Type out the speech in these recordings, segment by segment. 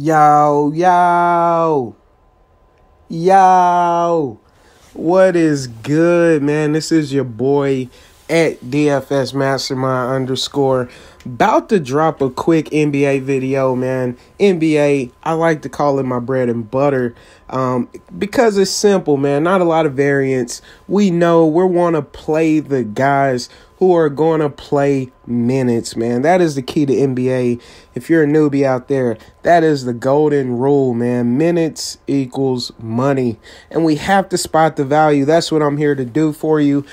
Yo, yo, yo. What is good, man? This is your boy at DFS Mastermind _ about to drop a quick NBA video, man. NBA, I like to call it my bread and butter because it's simple, man. Not a lot of variance. We know we want to play the guys who are going to play minutes, man. That is the key to NBA. If you're a newbie out there, that is the golden rule, man. Minutes equals money, and we have to spot the value. That's what I'm here to do for you.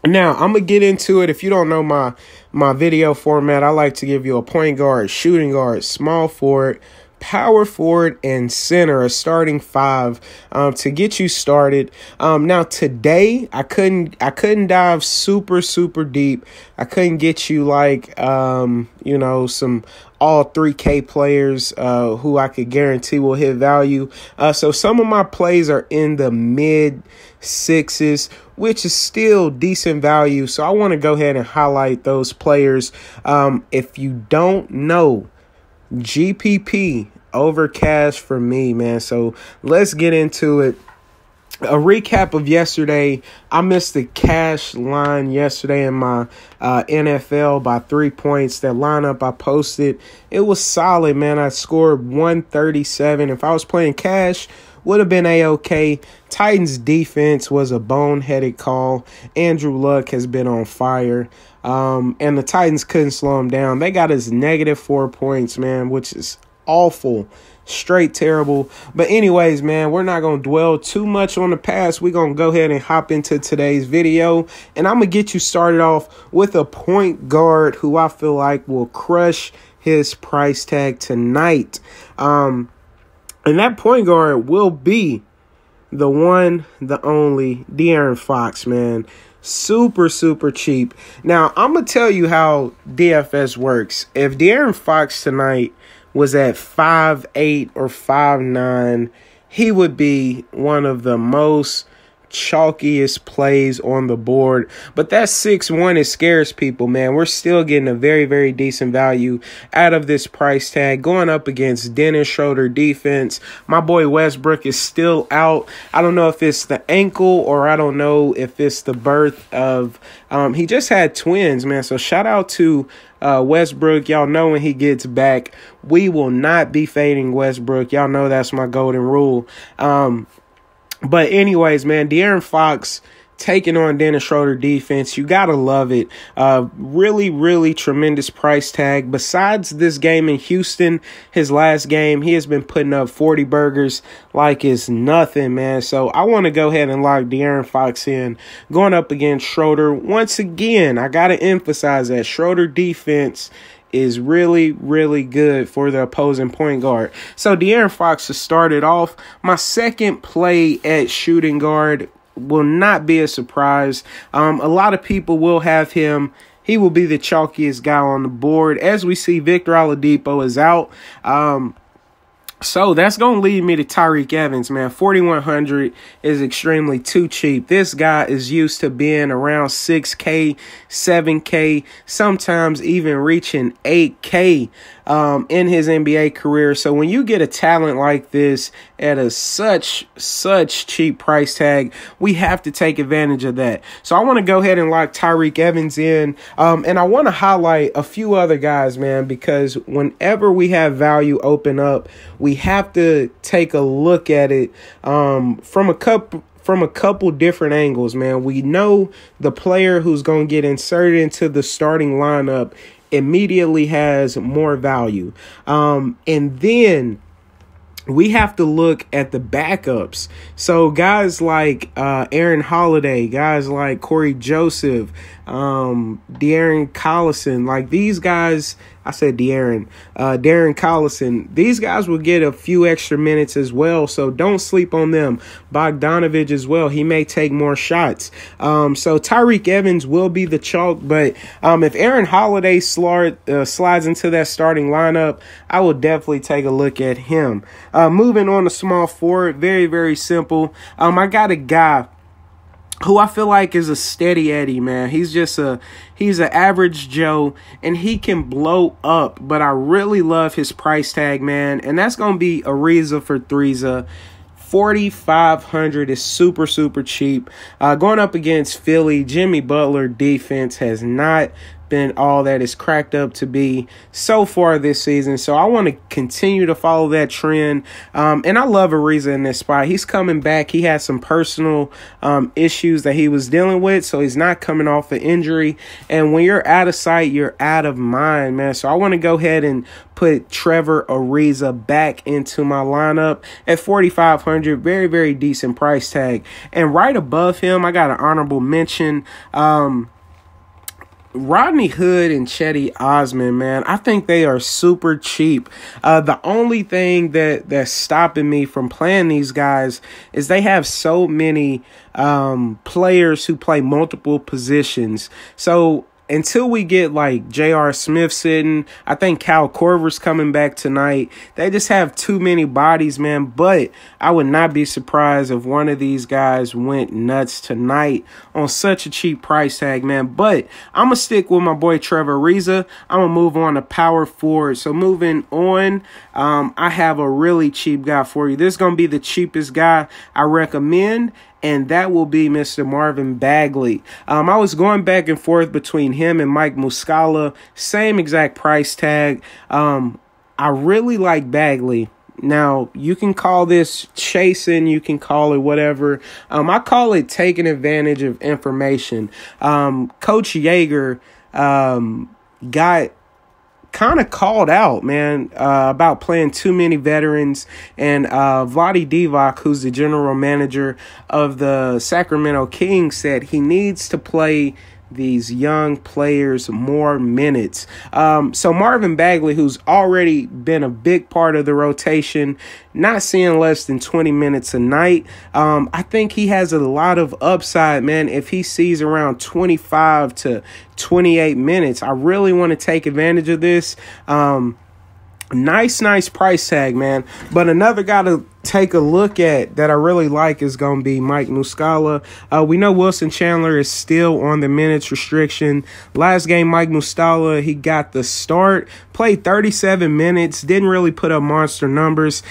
Now, I'm going to get into it. If you don't know my video format, I like to give you a point guard, shooting guard, small forward, power forward, and center, a starting five to get you started. Now, today, I couldn't dive super deep. I couldn't get you like, some all 3K players who I could guarantee will hit value. So some of my plays are in the mid sixes, which is still decent value. So I want to go ahead and highlight those players. If you don't know, GPP over cash for me, man. So let's get into it. A recap of yesterday. I missed the cash line yesterday in my NFL by 3 points. That lineup I posted, it was solid, man. I scored 137. If I was playing cash, would have been A-OK. Titans defense was a boneheaded call. Andrew Luck has been on fire. And the Titans couldn't slow him down. They got us -4 points, man, which is awful. Straight terrible. But anyways, man, we're not going to dwell too much on the past. We're going to go ahead and hop into today's video. And I'm going to get you started off with a point guard who I feel like will crush his price tag tonight. And that point guard will be the one, the only, De'Aaron Fox, man. Super cheap. Now, I'm going to tell you how DFS works. If De'Aaron Fox tonight was at 5'8" or 5'9", he would be one of the most chalkiest plays on the board. But that 6'1", it scares people, man. We're still getting a very decent value out of this price tag, going up against Dennis Schroeder defense. My boy Westbrook is still out. I don't know if it's the ankle or I don't know if it's the birth of he just had twins, man. So shout out to Westbrook. Y'all know when he gets back, we will not be fading Westbrook. Y'all know that's my golden rule. But anyways, man, De'Aaron Fox taking on Dennis Schroeder defense. You got to love it. Really tremendous price tag. Besides this game in Houston, his last game, he has been putting up 40 burgers like it's nothing, man. So I want to go ahead and lock De'Aaron Fox in, going up against Schroeder. Once again, I got to emphasize that Schroeder defense is really good for the opposing point guard. So De'Aaron Fox has started off. My second play at shooting guard will not be a surprise. A lot of people will have him. He will be the chalkiest guy on the board. As we see, Victor Oladipo is out. So that's going to lead me to Tyreke Evans, man. 4,100 is extremely too cheap. This guy is used to being around 6K, 7K, sometimes even reaching 8K in his NBA career. So when you get a talent like this at a such cheap price tag, we have to take advantage of that. So I want to go ahead and lock Tyreke Evans in. And I want to highlight a few other guys, man, because whenever we have value open up, we have to take a look at it from a couple different angles, man. We know the player who's going to get inserted into the starting lineup immediately has more value. And then we have to look at the backups. So guys like Aaron Holiday, guys like Corey Joseph, Darren Collison, like these guys, I said Darren Collison, these guys will get a few extra minutes as well, so don't sleep on them. Bogdanovich as well, he may take more shots. So Tyreke Evans will be the chalk, but if Aaron Holiday slides into that starting lineup, I will definitely take a look at him. Moving on to small forward, very simple. I got a guy who I feel like is a steady Eddie, man. He's an average Joe, and he can blow up, but I really love his price tag, man. And that's going to be Ariza for Threeza. 4,500 is super, super cheap. Going up against Philly, Jimmy Butler defense has not been all that it's cracked up to be so far this season. So I want to continue to follow that trend. And I love Ariza in this spot. He's coming back. He had some personal issues that he was dealing with, so he's not coming off an injury. And when you're out of sight, you're out of mind, man. So I want to go ahead and put Trevor Ariza back into my lineup at 4,500. Very, very decent price tag. And right above him, I got an honorable mention. Rodney Hood and Chetty Osman, man, I think they are super cheap. The only thing that's stopping me from playing these guys is they have so many players who play multiple positions. So until we get like J.R. Smith sitting, I think Kyle Korver's coming back tonight. They just have too many bodies, man. But I would not be surprised if one of these guys went nuts tonight on such a cheap price tag, man. But I'm going to stick with my boy Trevor Ariza. I'm going to move on to power forward. So moving on, I have a really cheap guy for you. This is going to be the cheapest guy I recommend, and that will be Mr. Marvin Bagley. I was going back and forth between him and Mike Muscala. Same exact price tag. I really like Bagley. Now, you can call this chasing. You can call it whatever. I call it taking advantage of information. Coach Yeager got kind of called out, man, about playing too many veterans. And Vlade Divac, who's the general manager of the Sacramento Kings, said he needs to play these young players more minutes. So Marvin Bagley, who's already been a big part of the rotation, not seeing less than 20 minutes a night. I think he has a lot of upside, man, if he sees around 25 to 28 minutes. I really want to take advantage of this. Nice price tag, man. But another guy to take a look at that I really like is going to be Mike Muscala. We know Wilson Chandler is still on the minutes restriction. Last game, Mike Muscala, he got the start, played 37 minutes, didn't really put up monster numbers.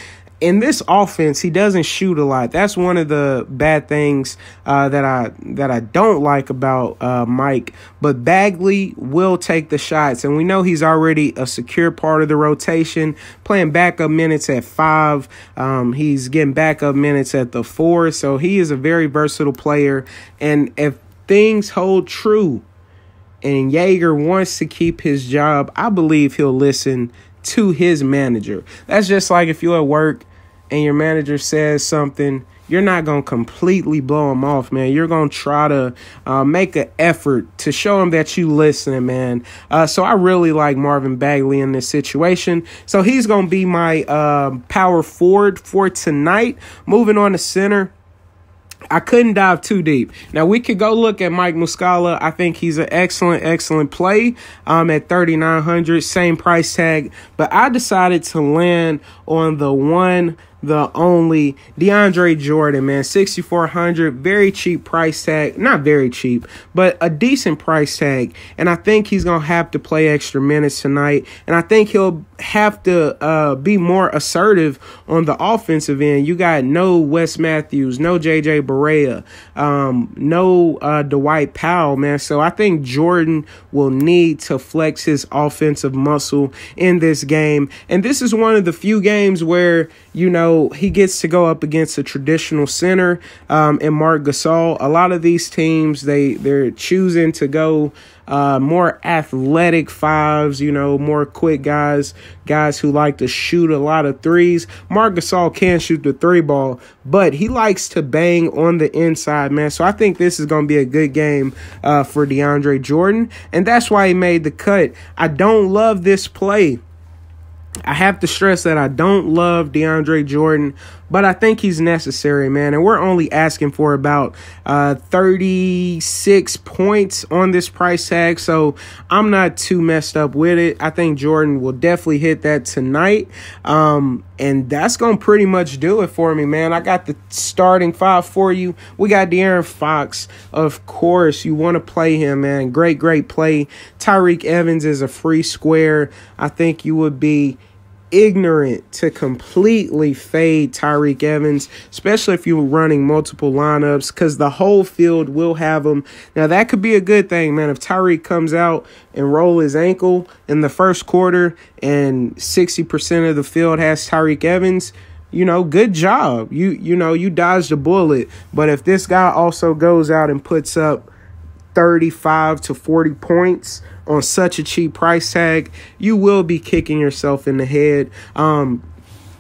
In this offense, he doesn't shoot a lot. That's one of the bad things that I don't like about Mike. But Bagley will take the shots, and we know he's already a secure part of the rotation, playing backup minutes at 5. He's getting backup minutes at the 4, so he is a very versatile player. And if things hold true and Yeager wants to keep his job, I believe he'll listen to his manager. That's just like if you're at work and your manager says something, you're not going to completely blow him off, man. You're going to try to make an effort to show him that you listening, man. So I really like Marvin Bagley in this situation. So he's going to be my power forward for tonight. Moving on to center, I couldn't dive too deep. Now, we could go look at Mike Muscala. I think he's an excellent play at 3,900, same price tag. But I decided to land on the one, the only DeAndre Jordan, man. 6,400, very cheap price tag. Not very cheap, but a decent price tag. And I think he's going to have to play extra minutes tonight. And I think he'll have to be more assertive on the offensive end. You got no Wes Matthews, no J.J. Barea, no Dwight Powell, man. So I think Jordan will need to flex his offensive muscle in this game. And this is one of the few games where, you know, he gets to go up against a traditional center in Marc Gasol. A lot of these teams, they're choosing to go more athletic fives, you know, more quick guys who like to shoot a lot of threes. Marc Gasol can shoot the 3-ball, but he likes to bang on the inside, man. So I think this is going to be a good game for DeAndre Jordan, and that's why he made the cut. I don't love this play. I have to stress that I don't love DeAndre Jordan, but I think he's necessary, man. And we're only asking for about 36 points on this price tag, so I'm not too messed up with it. I think Jordan will definitely hit that tonight. And that's going to pretty much do it for me, man. I got the starting five for you. We got De'Aaron Fox. Of course, you want to play him, man. Great play. Tyreek Evans is a free square. I think you would be ignorant to completely fade Tyreek Evans, especially if you're running multiple lineups, because the whole field will have him. Now, that could be a good thing, man. If Tyreek comes out and roll his ankle in the first quarter and 60% of the field has Tyreek Evans, good job. You dodged a bullet. But if this guy also goes out and puts up 35 to 40 points on such a cheap price tag, you will be kicking yourself in the head.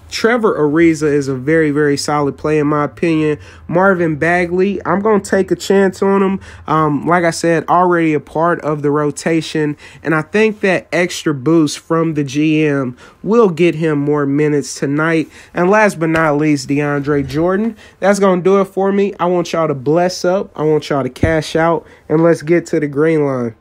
Trevor Ariza is a very, very solid play in my opinion. Marvin Bagley, I'm going to take a chance on him. Like I said, already a part of the rotation, and I think that extra boost from the GM will get him more minutes tonight. And last but not least, DeAndre Jordan. That's going to do it for me. I want y'all to bless up. I want y'all to cash out, and let's get to the green line.